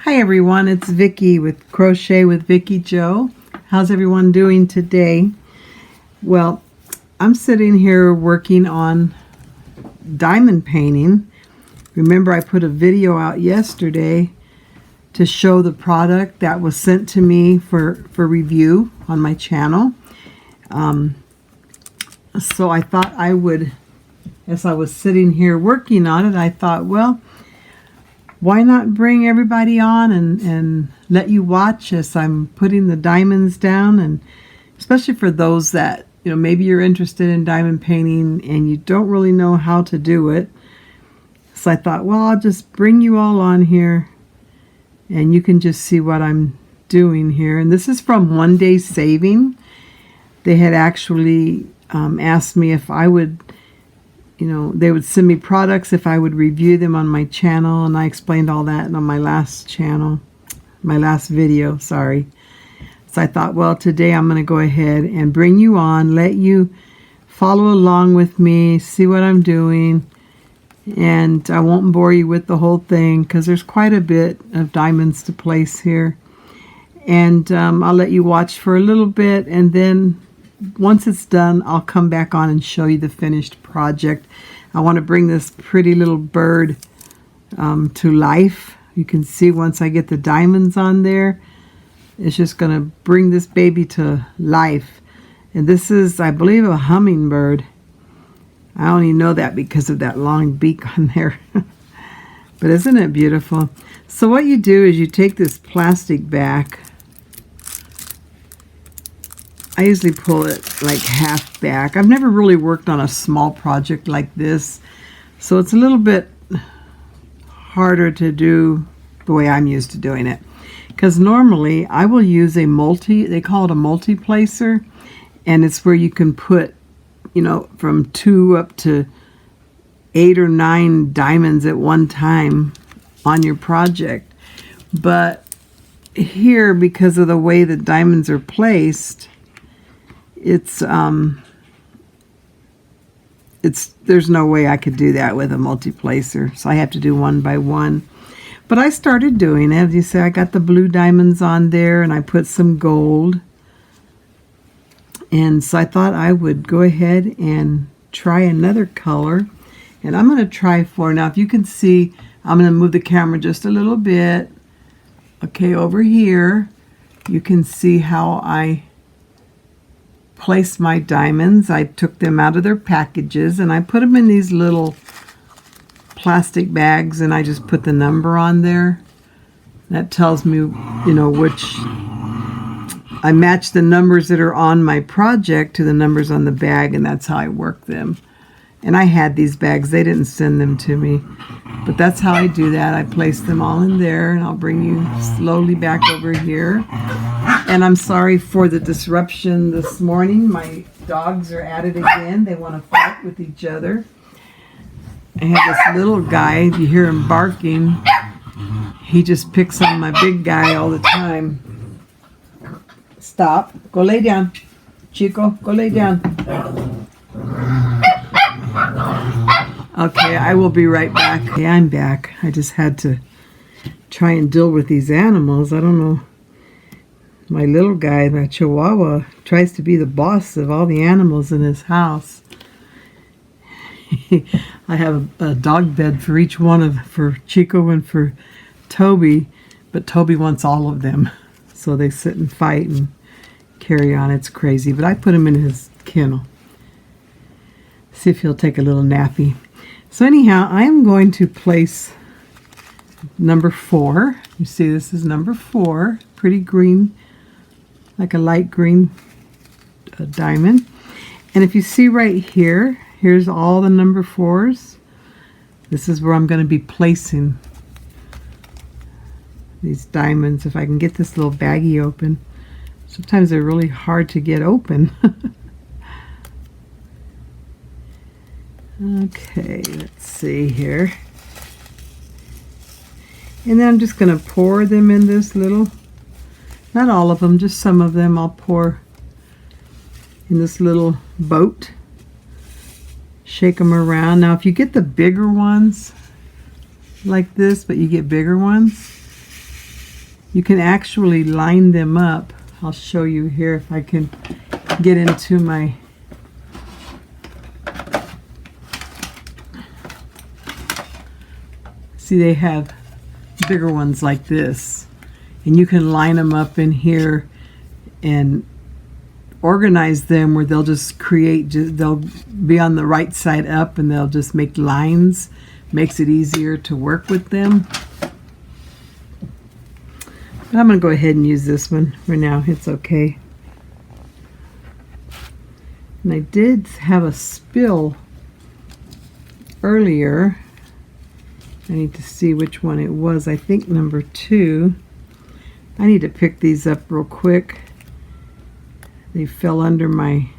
Hi everyone, it's Vicki with Crochet with Vicki Joe. How's everyone doing today? Well, I'm sitting here working on diamond painting. Remember, I put a video out yesterday to show the product that was sent to me for review on my channel. So I thought I would, as I was sitting here working on it, I thought, well, why not bring everybody on and let you watch as I'm putting the diamonds down, and especially for those that, you know, maybe you're interested in diamond painting and you don't really know how to do it. So I thought, well, I'll just bring you all on here and you can just see what I'm doing here. And this is from One Day Saving. They had actually asked me if I would, you know, they would send me products if I would review them on my channel, and I explained all that on my last channel, my last video, sorry. So I thought, well, today I'm going to go ahead and bring you on, let you follow along with me, see what I'm doing, and I won't bore you with the whole thing because there's quite a bit of diamonds to place here. And I'll let you watch for a little bit, and then once it's done, I'll come back on and show you the finished project. I want to bring this pretty little bird to life. You can see once I get the diamonds on there, it's just going to bring this baby to life. And this is, I believe, a hummingbird. I only know that because of that long beak on there. But isn't it beautiful? So what you do is you take this plastic back. I usually pull it like half back. I've never really worked on a small project like this, so it's a little bit harder to do the way I'm used to doing it. Because normally I will use a they call it a multi-placer, and it's where you can put, you know, from 2 up to 8 or 9 diamonds at one time on your project. But here, because of the way the diamonds are placed, there's no way I could do that with a multi-placer, so I have to do one by one. But I started doing it. As you see, I got the blue diamonds on there and I put some gold, and so I thought I would go ahead and try another color. And I'm going to try now, if you can see, I'm going to move the camera just a little bit. Okay, over here you can see how I place my diamonds. I took them out of their packages and I put them in these little plastic bags, and I just put the number on there. That tells me, you know, which I match the numbers that are on my project to the numbers on the bag, and that's how I work them. And I had these bags, they didn't send them to me, but that's how I do that. I place them all in there, and I'll bring you slowly back over here. And I'm sorry for the disruption this morning. My dogs are at it again. They want to fight with each other. I have this little guy, if you hear him barking, he just picks on my big guy all the time. Stop. Go lay down. Chico, go lay down. Okay, I will be right back. Okay, I'm back. I just had to try and deal with these animals. I don't know. My little guy, my Chihuahua, tries to be the boss of all the animals in his house. I have a dog bed for each one for Chico and for Toby, but Toby wants all of them. So they sit and fight and carry on. It's crazy, but I put him in his kennel. See if he'll take a little nappy. So anyhow, I am going to place number 4. You see, this is number 4. Pretty green, like a light green diamond. And if you see right here, here's all the number 4s. This is where I'm going to be placing these diamonds. If I can get this little baggie open. Sometimes they're really hard to get open. Okay, let's see here. And then I'm just going to pour them in this little, not all of them, just some of them I'll pour in this little boat. Shake them around. Now if you get the bigger ones like this, but you get bigger ones, You can actually line them up. I'll show you here if I can get into my... See, they have bigger ones like this. And you can line them up in here and organize them where they'll just create, they'll be on the right side up and they'll just make lines. Makes it easier to work with them. But I'm going to go ahead and use this one for now. It's okay. And I did have a spill earlier. I need to see which one it was. I think number 2. I need to pick these up real quick. They fell under my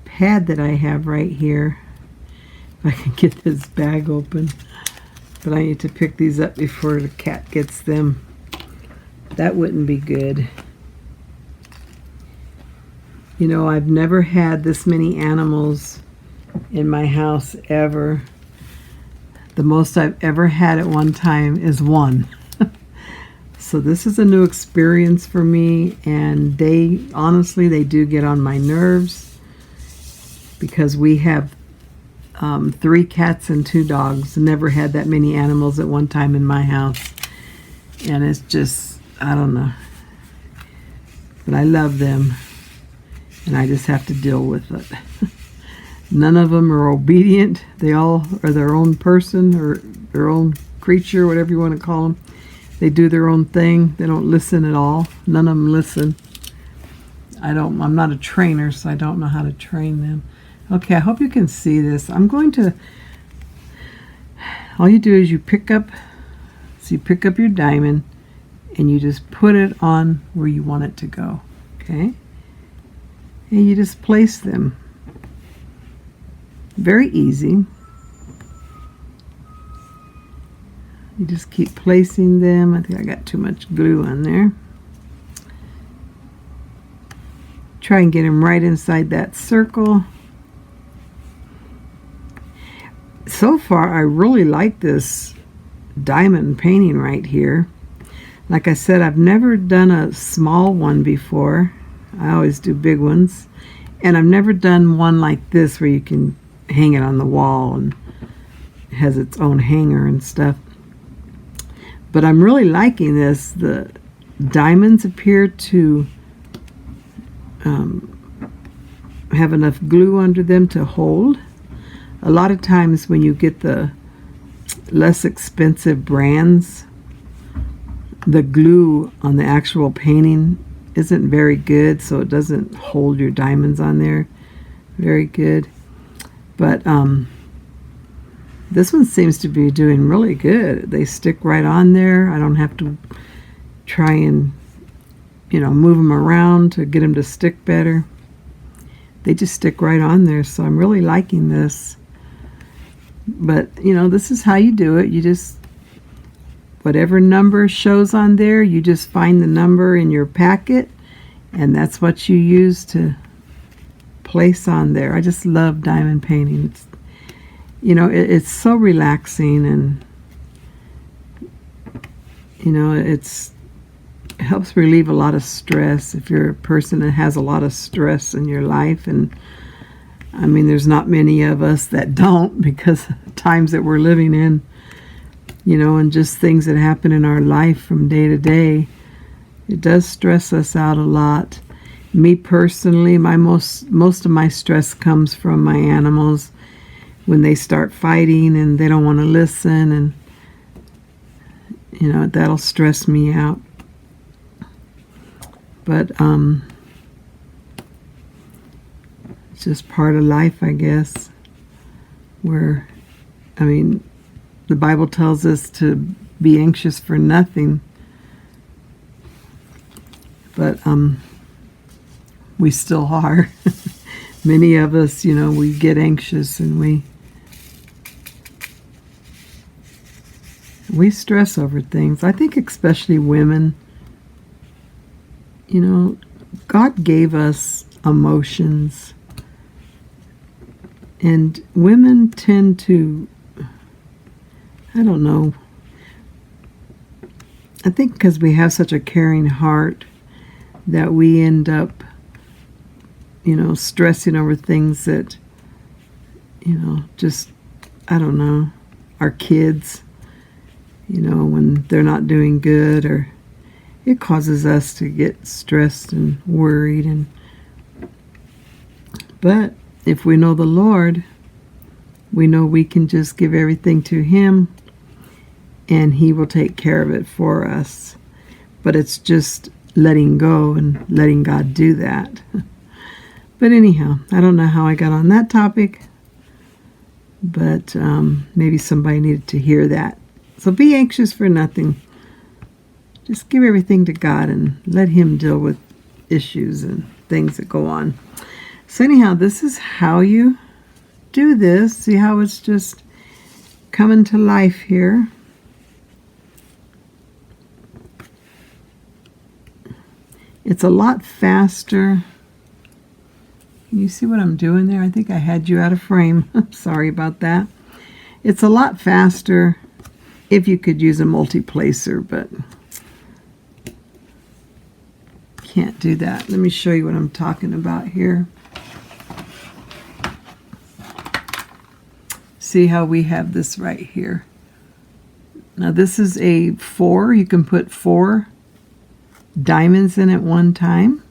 pad that I have right here. If I can get this bag open. But I need to pick these up before the cat gets them. That wouldn't be good. You know, I've never had this many animals in my house ever. The most I've ever had at one time is 1. So this is a new experience for me, and honestly, they do get on my nerves because we have 3 cats and 2 dogs. Never had that many animals at one time in my house. And it's just, I don't know. But I love them. And I just have to deal with it. None of them are obedient. They all are their own person or their own creature, whatever you want to call them. They do their own thing. They don't listen at all. None of them listen. I'm not a trainer, so I don't know how to train them. Okay, I hope you can see this. I'm going to, all you do is you pick up your diamond and you just put it on where you want it to go, okay? And you just place them. Very easy. You just keep placing them. I think I got too much glue on there. Try and get them right inside that circle. So far, I really like this diamond painting right here. Like I said, I've never done a small one before. I always do big ones. And I've never done one like this where you can hang it on the wall and it has its own hanger and stuff. But I'm really liking this. The diamonds appear to have enough glue under them to hold. A lot of times when you get the less expensive brands, the glue on the actual painting isn't very good, so it doesn't hold your diamonds on there very good. But this one seems to be doing really good. They stick right on there. I don't have to try and, move them around to get them to stick better. They just stick right on there, so I'm really liking this. But, this is how you do it. You just, whatever number shows on there, you just find the number in your packet, and that's what you use to place on there. I just love diamond painting. It's, it's so relaxing, and, it helps relieve a lot of stress if you're a person that has a lot of stress in your life. And I mean, there's not many of us that don't, because of the times that we're living in, and just things that happen in our life from day to day. It does stress us out a lot. Me personally, most of my stress comes from my animals when they start fighting and they don't want to listen, and that'll stress me out. But it's just part of life, I guess, where, the Bible tells us to be anxious for nothing. But we still are. Many of us, we get anxious and we stress over things. I think especially women, God gave us emotions. And women tend to, I don't know. I think because we have such a caring heart that we end up, stressing over things that, just, I don't know, our kids, when they're not doing good, or it causes us to get stressed and worried. But if we know the Lord, we know we can just give everything to Him and He will take care of it for us. But it's just letting go and letting God do that. But anyhow, I don't know how I got on that topic, but maybe somebody needed to hear that. So be anxious for nothing. Just give everything to God and let Him deal with issues and things that go on. So anyhow, this is how you do this. See how it's just coming to life here. It's a lot faster. Can you see what I'm doing there? I think I had you out of frame. Sorry about that. It's a lot faster if you could use a multi-placer, but can't do that. Let me show you what I'm talking about here. See how we have this right here. Now this is a 4. You can put 4 diamonds in at one time.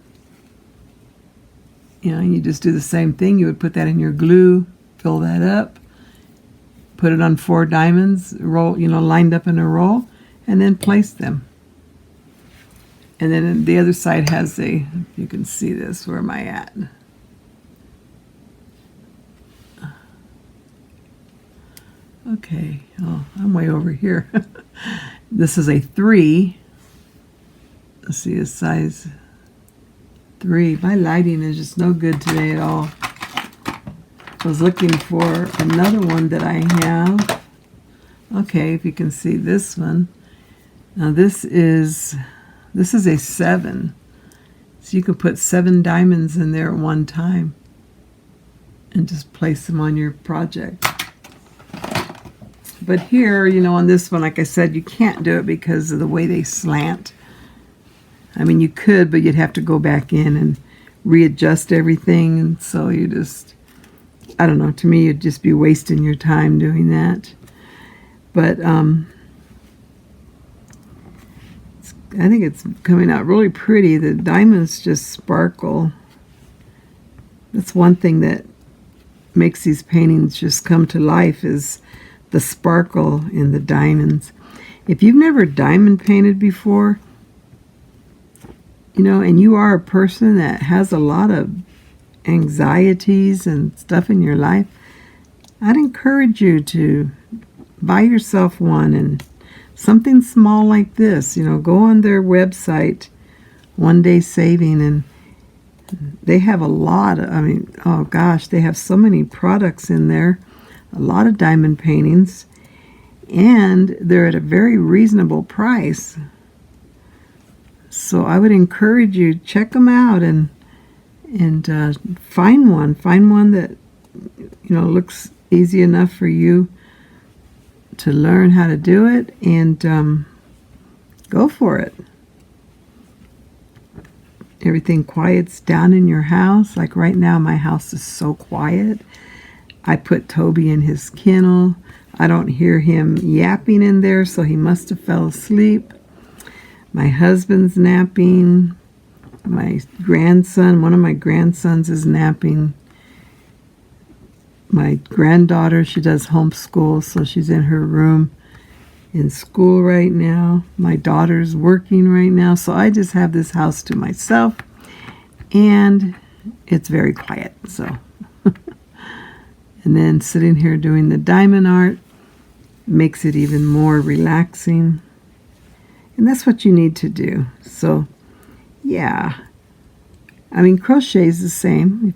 You just do the same thing. You would put that in your glue, fill that up, put it on 4 diamonds, roll, lined up in a roll, and then place them. And then the other side has you can see this, where am I at? Okay, oh, I'm way over here. This is a 3. Let's see, a size 3. My lighting is just no good today at all. I was looking for another one that I have. Okay, if you can see this one. Now this is a 7. So you can put 7 diamonds in there at one time and just place them on your project. But here, on this one, like I said, you can't do it because of the way they slant. I mean, you could, but you'd have to go back in and readjust everything. And so you just, I don't know, to me, you'd just be wasting your time doing that. But I think it's coming out really pretty. The diamonds just sparkle. That's one thing that makes these paintings just come to life, is the sparkle in the diamonds. If you've never diamond painted before, and you are a person that has a lot of anxieties and stuff in your life, I'd encourage you to buy yourself one, and something small like this. Go on their website, One Day Saving, and they have a lot of, oh gosh, they have so many products in there, a lot of diamond paintings, and they're at a very reasonable price. So I would encourage you, check them out and find one that looks easy enough for you to learn how to do it, and go for it. Everything quiets down in your house. Like right now, my house is so quiet. I put Toby in his kennel. I don't hear him yapping in there, so he must have fell asleep. My husband's napping. My grandson, one of my grandsons is napping. My granddaughter, she does homeschool, so she's in her room in school right now. My daughter's working right now, so I just have this house to myself, and it's very quiet. So, and then sitting here doing the diamond art makes it even more relaxing, and that's what you need to do. So, yeah, crochet is the same.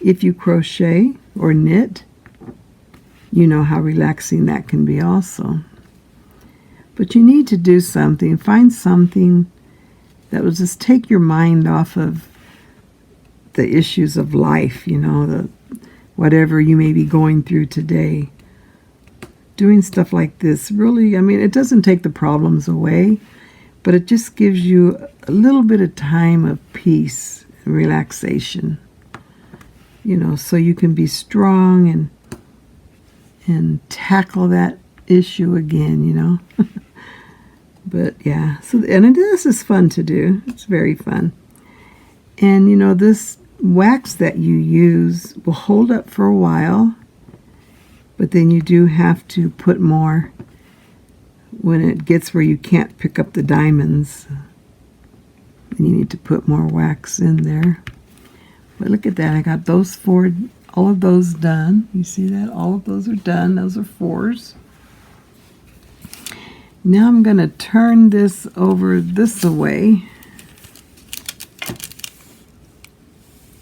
If you crochet or knit, you know how relaxing that can be also. But you need to do something. Find something that will just take your mind off of the issues of life, the whatever you may be going through today. doing stuff like this really, I mean, it doesn't take the problems away, but it just gives you a little bit of time of peace and relaxation, you know, so you can be strong and tackle that issue again, you know. But yeah, so, and this is fun to do. It's very fun. And you know, this wax that you use will hold up for a while, but then you do have to put more when it gets where you can't pick up the diamonds. And you need to put more wax in there. But look at that, I got those four, all of those done. You see that? All of those are done. Those are 4s. Now I'm going to turn this over this way.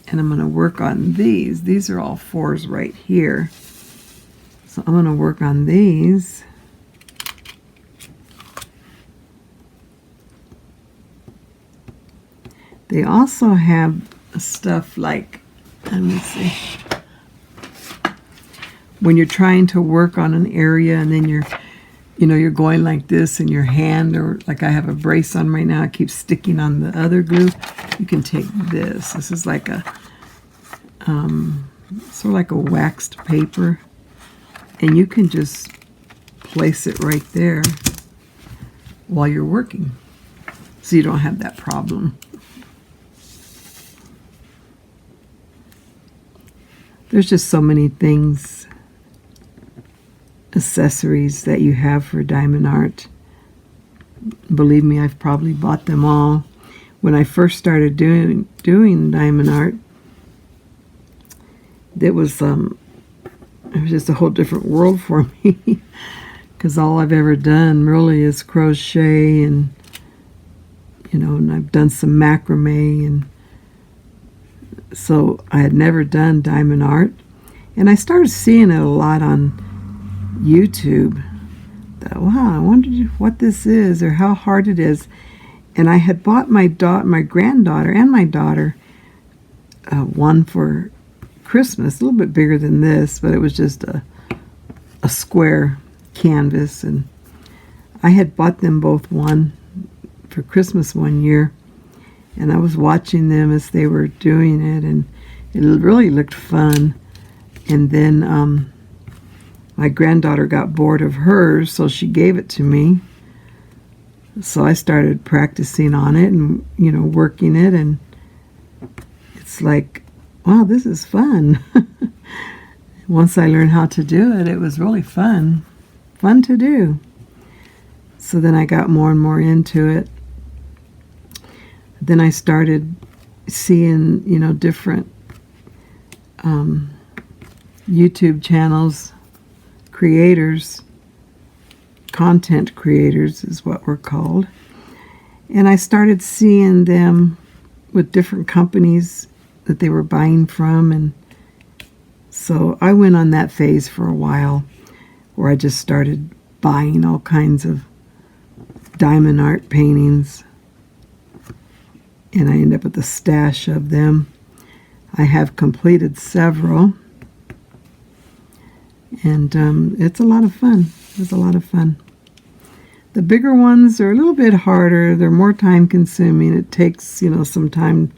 And I'm going to work on these. These are all 4s right here. So I'm going to work on these. They also have stuff like, let me see, when you're trying to work on an area and then you're going like this and your hand, or like I have a brace on right now, it keeps sticking on the other glue. You can take this. This is like a, sort of like a waxed paper. And you can just place it right there while you're working. So you don't have that problem. There's just so many things, accessories that you have for diamond art. Believe me, I've probably bought them all. When I first started doing diamond art, it was just a whole different world for me, because all I've ever done really is crochet, and you know, and I've done some macrame, and so I had never done diamond art. And I started seeing it a lot on YouTube. Thought, wow, I wonder what this is or how hard it is. And I had bought my granddaughter and my daughter one for Christmas, a little bit bigger than this, but it was just a square canvas. And I had bought them both one for Christmas one year. And I was watching them as they were doing it, and it really looked fun. And then my granddaughter got bored of hers, so she gave it to me. So I started practicing on it and, you know, working it, and it's like, wow, this is fun. Once I learned how to do it, it was really fun to do. So then I got more and more into it. Then I started seeing, you know, different YouTube channels, creators, content creators is what we're called. And I started seeing them with different companies that they were buying from. And so I went on that phase for a while where I just started buying all kinds of diamond art paintings. And I ended up with a stash of them. I have completed several. And it's a lot of fun. It's a lot of fun. The bigger ones are a little bit harder. They're more time consuming. It takes, you know, some time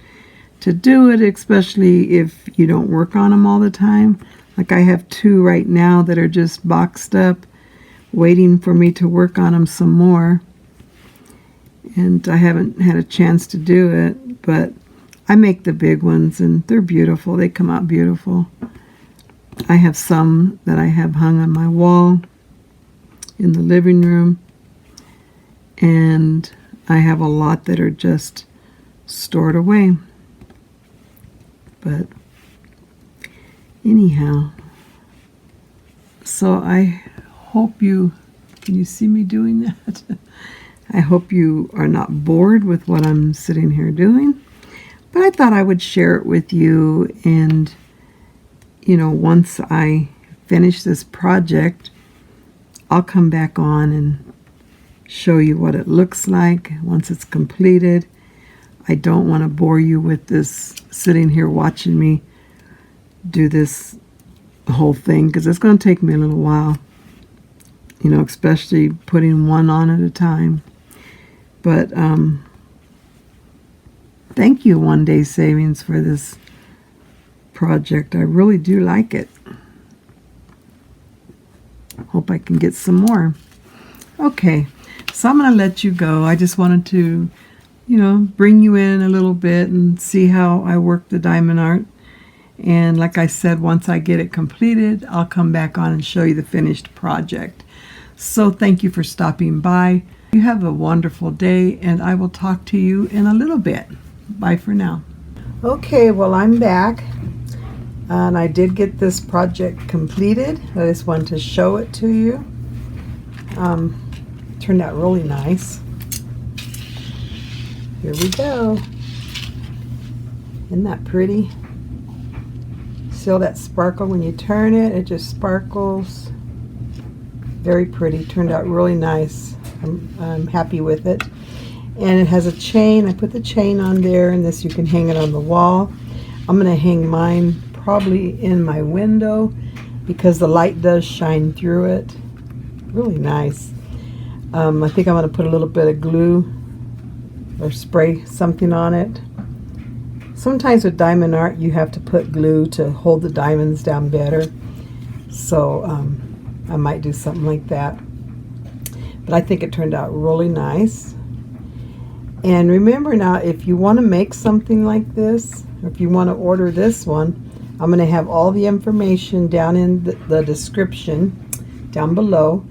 to do it, especially if you don't work on them all the time. Like I have 2 right now that are just boxed up, waiting for me to work on them some more. And I haven't had a chance to do it, but I make the big ones, and they're beautiful. They come out beautiful. I have some that I have hung on my wall in the living room, and I have a lot that are just stored away. But anyhow, so I hope you, can you see me doing that? I hope you are not bored with what I'm sitting here doing, but I thought I would share it with you. And, you know, once I finish this project, I'll come back on and show you what it looks like once it's completed. I don't want to bore you with this, sitting here watching me do this whole thing, because it's going to take me a little while. you know, especially putting one on at a time. But thank you, One Day Savings, for this project. I really do like it. Hope I can get some more. Okay, so I'm going to let you go. I just wanted to, you know, bring you in a little bit and see how I work the diamond art. And like I said, once I get it completed, I'll come back on and show you the finished project. So thank you for stopping by. You have a wonderful day, and I will talk to you in a little bit. Bye for now. Okay, well, I'm back, and I did get this project completed. I just wanted to show it to you. Turned out really nice. Here we go. Isn't that pretty? See all that sparkle when you turn it? It just sparkles. Very pretty. Turned out really nice. I'm happy with it. And it has a chain. I put the chain on there, and this you can hang it on the wall. I'm going to hang mine probably in my window because the light does shine through it. Really nice. I think I'm going to put a little bit of glue or spray something on it. Sometimes with diamond art you have to put glue to hold the diamonds down better. So I might do something like that. But I think it turned out really nice. And remember now, if you want to make something like this, or if you want to order this one, I'm going to have all the information down in the description down below.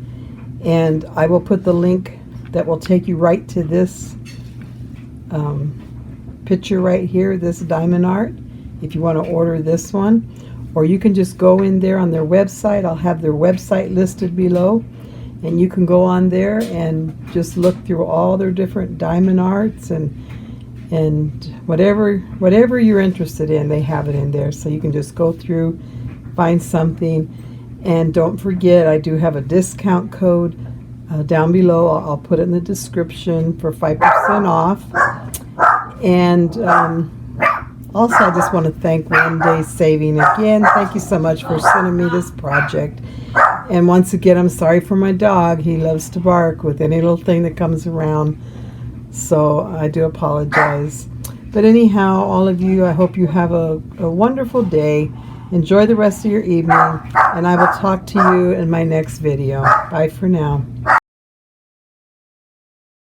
And I will put the link that will take you right to this picture right here, this diamond art, if you want to order this one. Or you can just go in there on their website. I'll have their website listed below. And you can go on there and just look through all their different diamond arts and whatever you're interested in, they have it in there. So you can just go through, find something. And don't forget, I do have a discount code down below. I'll put it in the description for 5% off. And also, I just want to thank One Day Saving again. Thank you so much for sending me this project. And once again, I'm sorry for my dog. He loves to bark with any little thing that comes around. So I do apologize. But anyhow, all of you, I hope you have a wonderful day. Enjoy the rest of your evening. And I will talk to you in my next video. Bye for now.